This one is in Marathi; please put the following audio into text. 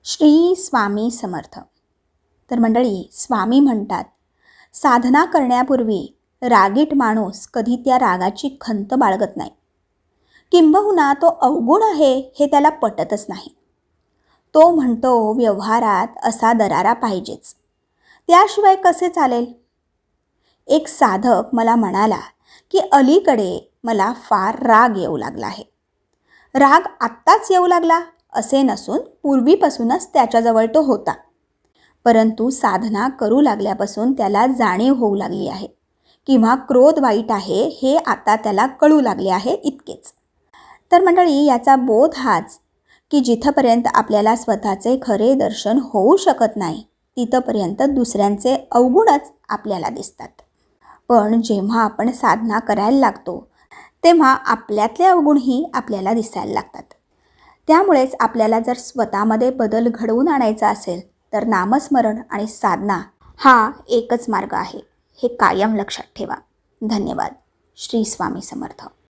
श्री स्वामी समर्थ. तर मंडळी, स्वामी म्हणतात, साधना करण्यापूर्वी रागीट माणूस कधी त्या रागाची खंत बाळगत नाही. किंबहुना तो अवगुण आहे हे त्याला पटतच नाही. तो म्हणतो व्यवहारात असा दरारा पाहिजेच, त्याशिवाय कसे चालेल. एक साधक मला म्हणाला की अलीकडे मला फार राग येऊ लागला आहे. राग आत्ताच येऊ लागला असे नसून पूर्वीपासूनच त्याच्याजवळ तो होता, परंतु साधना करू लागल्यापासून त्याला जाणीव होऊ लागली आहे किंवा क्रोध वाईट आहे हे आता त्याला कळू लागले आहे, इतकेच. तर मंडळी, याचा बोध हाच की जिथपर्यंत आपल्याला स्वतःचे खरे दर्शन होऊ शकत नाही तिथपर्यंत दुसऱ्यांचे अवगुणच आपल्याला दिसतात. पण जेव्हा आपण साधना करायला लागतो तेव्हा आपल्यातले अवगुणही आपल्याला दिसायला लागतात. त्यामुळेच आपल्याला जर स्वतःमध्ये बदल घडवून आणायचा असेल तर नामस्मरण आणि साधना हा एकच मार्ग आहे, हे कायम लक्षात ठेवा. धन्यवाद. श्री स्वामी समर्थ.